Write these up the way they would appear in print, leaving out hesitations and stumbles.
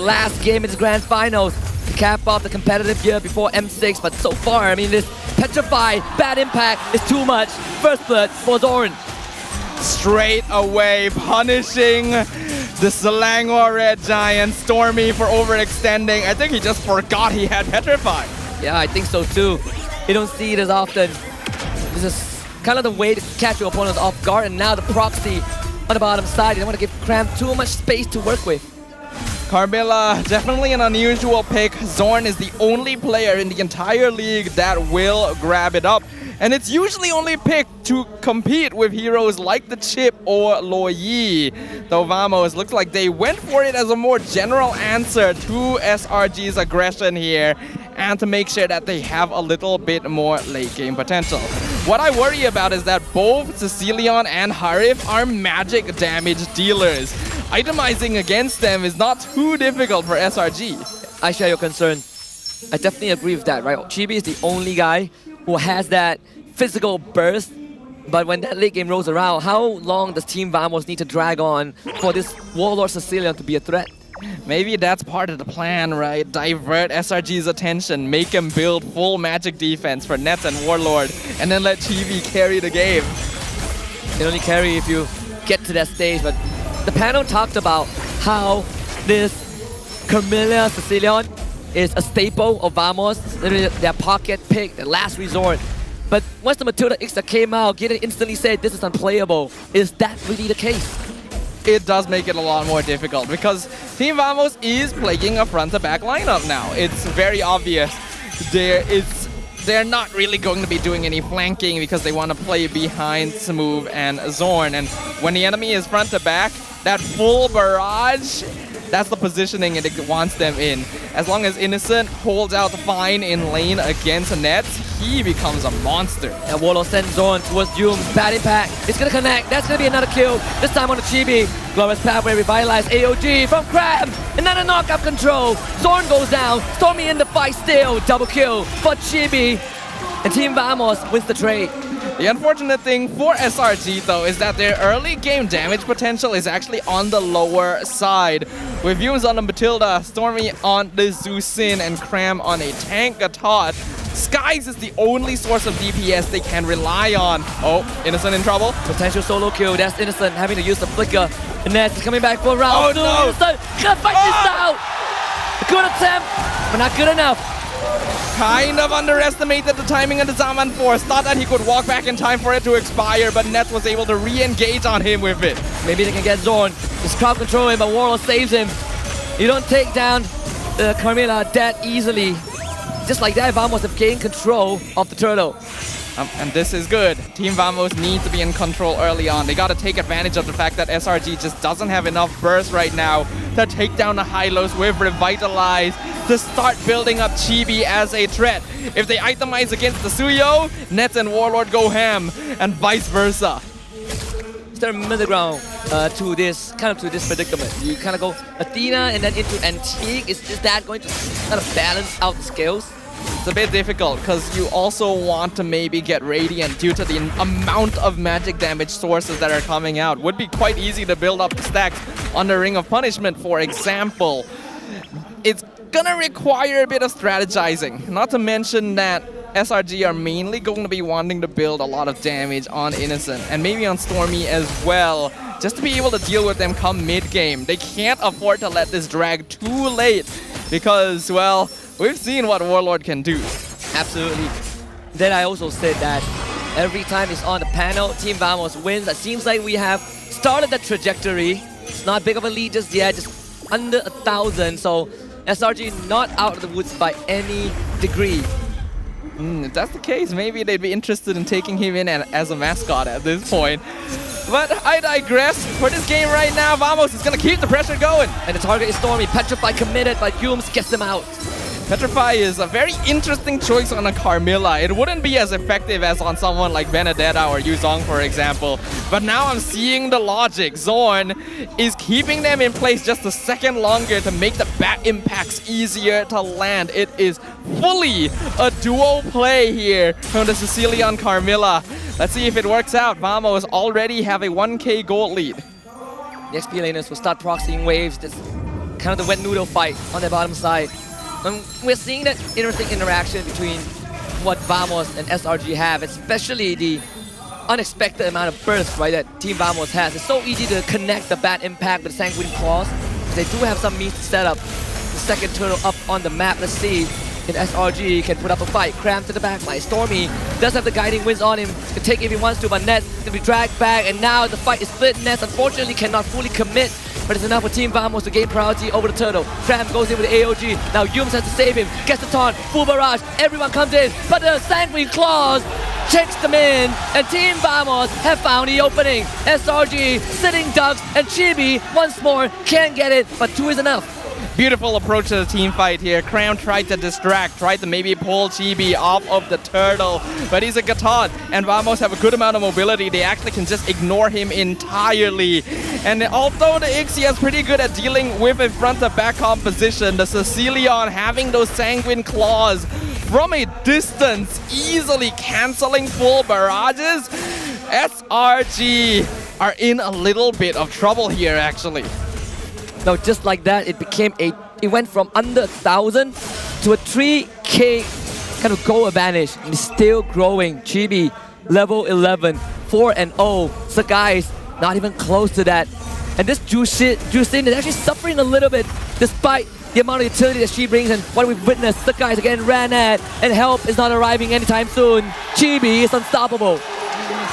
last game in the Grandfinals to cap off the competitive year before M6. But so far, I mean, this Petrify, bad impact is too much. First blood for Zorn. Straight away punishing the Selangor Red Giant, Stormy, for overextending. I think he just forgot he had Petrify. Yeah, I think so too. You don't see it as often. This is kind of the way to catch your opponents off guard, and now the proxy on the bottom side. You don't want to give Cram too much space to work with. Carmilla, definitely an unusual pick. Zorn is the only player in the entire league that will grab it up. And it's usually only picked to compete with heroes like the Chip or Loyi. Though Vamos looks like they went for it as a more general answer to SRG's aggression here, and to make sure that they have a little bit more late game potential. What I worry about is that both Cecilion and Harif are magic damage dealers. Itemizing against them is not too difficult for SRG. I share your concern. I definitely agree with that, right? Chibi is the only guy who has that physical burst, but when that late game rolls around, how long does Team Vamos need to drag on for this Warlord Sicilian to be a threat? Maybe that's part of the plan, right? Divert SRG's attention, make him build full magic defense for Nets and Warlord, and then let Chibi carry the game. They only carry if you get to that stage, but the panel talked about how this Carmilla Sicilian is a staple of Vamos, literally their pocket pick, their last resort. But once the Matilda X came out, Gideon instantly said this is unplayable. Is that really the case? It does make it a lot more difficult because Team Vamos is playing a front-to-back lineup now. It's very obvious. They're not really going to be doing any flanking because they want to play behind Smooth and Zorn. And when the enemy is front-to-back, that full barrage, that's the positioning it wants them in. As long as Innocent holds out fine in lane against Nets, he becomes a monster. And Warlord sends Zorn towards Doom. Bad impact. It's going to connect. That's going to be another kill. This time on the Chibi. Glorious Pathway revitalized AOG from Crab. Another knockup control. Zorn goes down. Stormy in the fight still. Double kill for Chibi. And Team Vamos wins the trade. The unfortunate thing for SRG, though, is that their early game damage potential is actually on the lower side. With Yumes on the Matilda, Stormy on the Zusin, and Cram on a tank Gatot, Skies is the only source of DPS they can rely on. Oh, Innocent in trouble. Potential solo kill. That's Innocent having to use the flicker. And Nets is coming back for a round. Oh, no. Innocent gonna fight this out. A good attempt, but not good enough. Kind of underestimated the timing of the Zaman Force. Thought that he could walk back in time for it to expire, but Nets was able to re-engage on him with it. Maybe they can get Zorn. Just crowd control him, but Warlord saves him. You don't take down the Carmilla that easily. Just like that, Vamos have gained control of the turtle. And this is good. Team Vamos need to be in control early on. They got to take advantage of the fact that SRG just doesn't have enough burst right now to take down the Hylos with Revitalize, to start building up Chibi as a threat. If they itemize against the Suyo, Nets and Warlord go ham, and vice versa. Is there a middle ground to this predicament? You kind of go Athena and then into Antique. Is that going to kind of balance out the scales? It's a bit difficult because you also want to maybe get Radiant due to the amount of magic damage sources that are coming out. Would be quite easy to build up stacks on the Ring of Punishment, for example. It's gonna require a bit of strategizing. Not to mention that SRG are mainly going to be wanting to build a lot of damage on Innocent and maybe on Stormy as well, just to be able to deal with them come mid-game. They can't afford to let this drag too late because, well, we've seen what Warlord can do. Absolutely. Then I also said that every time it's on the panel, Team Vamos wins. It seems like we have started the trajectory. It's not big of a lead just yet, just under 1,000. So SRG not out of the woods by any degree. If that's the case, maybe they'd be interested in taking him in as a mascot at this point. But I digress. For this game right now, Vamos is going to keep the pressure going. And the target is Stormy. Petrify committed, but Yumes gets him out. Petrify is a very interesting choice on a Carmilla. It wouldn't be as effective as on someone like Benedetta or Yuzong, for example. But now I'm seeing the logic. Zorn is keeping them in place just a second longer to make the bat impacts easier to land. It is fully a duo play here from the Sicilian Carmilla. Let's see if it works out. Vamos already have a 1k gold lead. The XP laners will start proxying waves. That's kind of the wet noodle fight on the bottom side. And we're seeing that interesting interaction between what Vamos and SRG have, especially the unexpected amount of burst, right, that Team Vamos has. It's so easy to connect the bad impact with the Sanguine Claws. They do have some means to set up the second turtle up on the map. Let's see if SRG can put up a fight. Cram to the backline. Stormy does have the guiding winds on him. Can take if he wants to, but Nets can be dragged back, and now the fight is split. Nets unfortunately cannot fully commit, but it's enough for Team Vamos to gain priority over the turtle. Cram goes in with the AOG. Now Yums has to save him. Gets the taunt. Full barrage. Everyone comes in, but the Sanguine Claws checks them in, and Team Vamos have found the opening. SRG, sitting ducks, and Chibi once more can't get it, but 2 is enough. Beautiful approach to the team fight here. Cram tried to distract, tried to maybe pull Chibi off of the turtle, but he's a Gatot, and Vamos have a good amount of mobility. They actually can just ignore him entirely. And although the Ixia is pretty good at dealing with a front-to-back composition, the Sicilion having those Sanguine Claws from a distance, easily canceling full barrages, SRG are in a little bit of trouble here, actually. No, just like that, it went from under 1,000 to a 3K kind of goal advantage, and it's still growing. Chibi, level 11, 4-0. Sakai's not even close to that. And this Jusin is actually suffering a little bit despite the amount of utility that she brings, and what we've witnessed, Sakai is again ran at, and help is not arriving anytime soon. Chibi is unstoppable.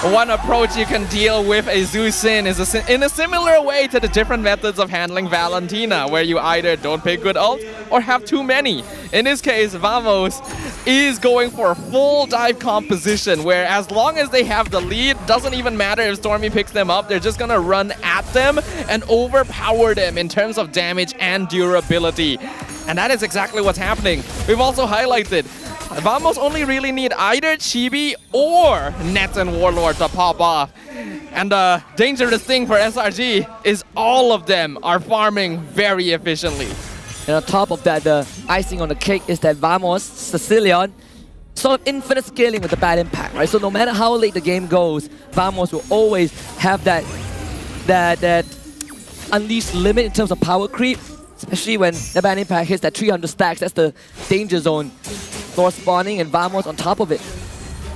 One approach you can deal with a Zusin is in a similar way to the different methods of handling Valentina, where you either don't pick good ult or have too many. In this case, Vamos is going for a full dive composition, where as long as they have the lead, doesn't even matter if Stormy picks them up, they're just gonna run at them and overpower them in terms of damage and durability. And that is exactly what's happening. We've also highlighted Vamos only really need either Chibi or Nets and Warlord to pop off. And the dangerous thing for SRG is all of them are farming very efficiently. And on top of that, the icing on the cake is that Vamos, Sicilion, sort of infinite scaling with the bad impact, right? So no matter how late the game goes, Vamos will always have that unleashed limit in terms of power creep, especially when the bad impact hits that 300 stacks. That's the danger zone. Lord spawning and Vamos on top of it.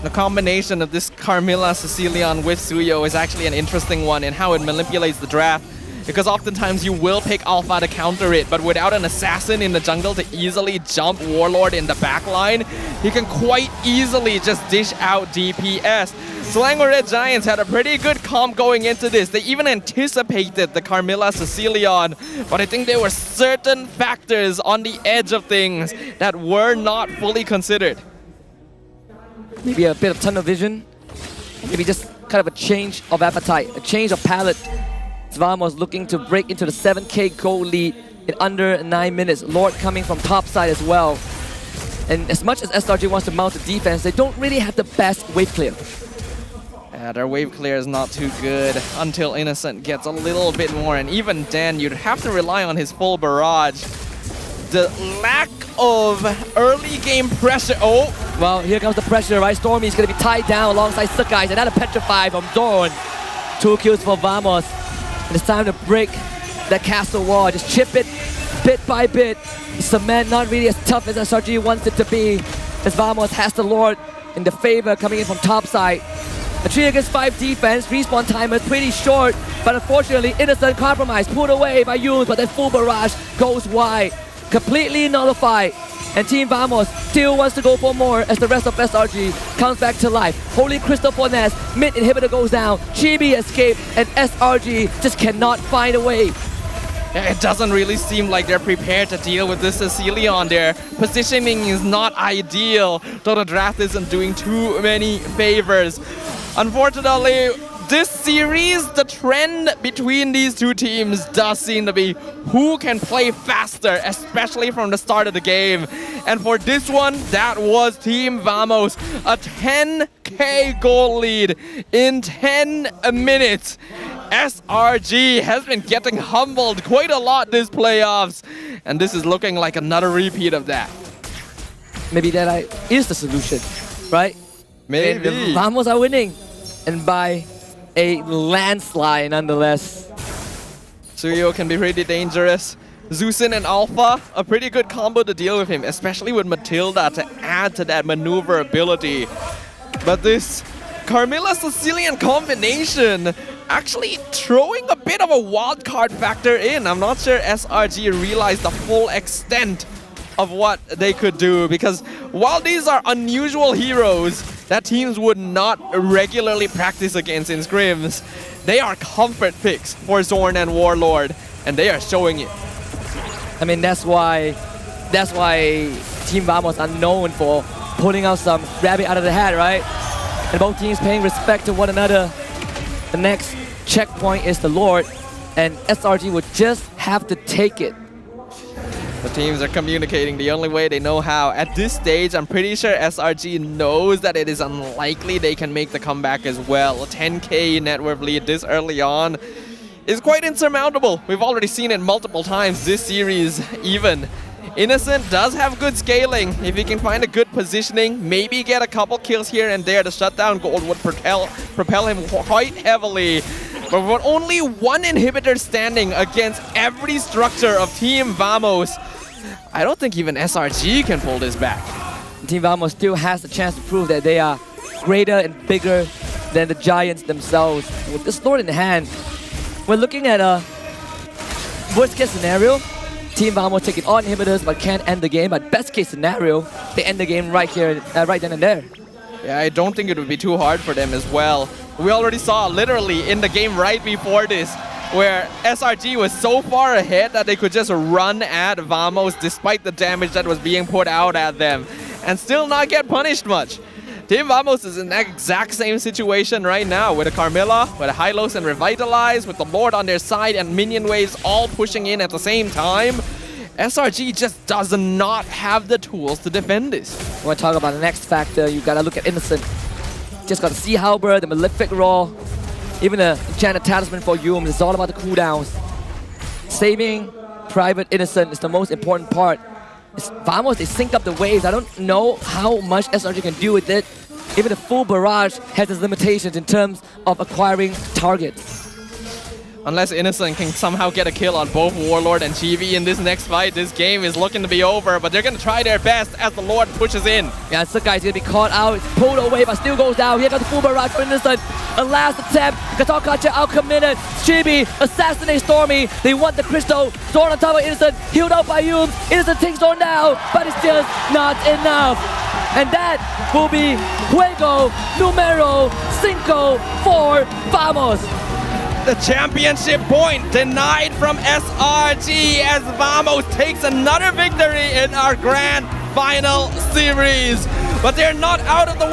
The combination of this Carmilla Sicilion with Suyo is actually an interesting one in how it manipulates the draft, because oftentimes you will pick Alpha to counter it, but without an assassin in the jungle to easily jump Warlord in the backline, he can quite easily just dish out DPS. Selangor Red Giants had a pretty good comp going into this. They even anticipated the Carmilla Sicilion, but I think there were certain factors on the edge of things that were not fully considered. Maybe a bit of tunnel vision, maybe just kind of a change of appetite, a change of palate. Vamos looking to break into the 7K gold lead in under 9 minutes. Lord coming from top side as well. And as much as SRG wants to mount the defense, they don't really have the best wave clear. Their wave clear is not too good until Innocent gets a little bit more, and even then you'd have to rely on his full barrage. The lack of early game pressure. Oh! Well, here comes the pressure, right? Stormy is going to be tied down alongside Sakai. Another Petrify from Dorn. 2 kills for Vamos. And it's time to break that castle wall. Just chip it bit by bit. Cement not really as tough as SRG wants it to be, as Vamos has the Lord in the favor coming in from top side. A 3 against 5 defense, respawn time is pretty short, but unfortunately Innocent compromise pulled away by Yoon, but that full barrage goes wide, completely nullified. And Team Vamos still wants to go for more as the rest of SRG comes back to life. Holy Crystal for Ness, mid inhibitor goes down, Chibi escaped, and SRG just cannot find a way. It doesn't really seem like they're prepared to deal with this Sicilion. Their positioning is not ideal, though the draft isn't doing too many favors. Unfortunately, this series, the trend between these two teams does seem to be who can play faster, especially from the start of the game. And for this one, that was Team Vamos, a 10K goal lead in 10 minutes. SRG has been getting humbled quite a lot this playoffs, and this is looking like another repeat of that. Maybe that is the solution, right? Maybe. The Vamos are winning, and by a landslide nonetheless. Suyo can be pretty dangerous. Zeusin and Alpha, a pretty good combo to deal with him, especially with Matilda to add to that maneuverability. But this Carmilla Sicilian combination actually throwing a bit of a wild card factor in. I'm not sure SRG realized the full extent of what they could do, because while these are unusual heroes that teams would not regularly practice against in scrims, they are comfort picks for Zorn and Warlord, and they are showing it. I mean, that's why Team Vamos are known for pulling out some rabbit out of the hat, right? And both teams paying respect to one another. The next checkpoint is the Lord, and SRG would just have to take it. The teams are communicating the only way they know how. At this stage, I'm pretty sure SRG knows that it is unlikely they can make the comeback as well. A 10k net worth lead this early on is quite insurmountable. We've already seen it multiple times this series even. Innocent does have good scaling. If he can find a good positioning, maybe get a couple kills here and there, the shutdown gold would propel him quite heavily. But with only one inhibitor standing against every structure of Team Vamos, I don't think even SRG can pull this back. Team Vamos still has the chance to prove that they are greater and bigger than the Giants themselves. With this Lord in hand, we're looking at a worst case scenario. Team Vamos taking all inhibitors but can't end the game. But best case scenario, they end the game right here, right then and there. Yeah, I don't think it would be too hard for them as well. We already saw literally in the game right before this where SRG was so far ahead that they could just run at Vamos despite the damage that was being put out at them and still not get punished much. Team Vamos is in that exact same situation right now with a Carmilla, with a Hylos and Revitalize, with the Lord on their side and minion waves all pushing in at the same time. SRG just does not have the tools to defend this. When I talk about the next factor, you gotta look at Innocent. Just got the Sea Halberd, the Malefic Roar, even the Enchanted Talisman for Yum. It's all about the cooldowns. Saving Private Innocent is the most important part. Vamos, they sync up the waves. I don't know how much SRG can do with it. Even the full barrage has its limitations in terms of acquiring targets. Unless Innocent can somehow get a kill on both Warlord and Chibi in this next fight, this game is looking to be over, but they're going to try their best as the Lord pushes in. Yeah, Sakai's going to be caught out, pulled away, but still goes down. Here comes the full barrage for Innocent. A last attempt. Katakacha outcommitted. Chibi assassinates Stormy. They want the crystal. Zorn on top of Innocent, healed out by Yum. Innocent takes Zorn down, but it's just not enough. And that will be Juego Numero 5 for Vamos. The championship point denied from SRG as Vamos takes another victory in our grand final series. But they're not out of the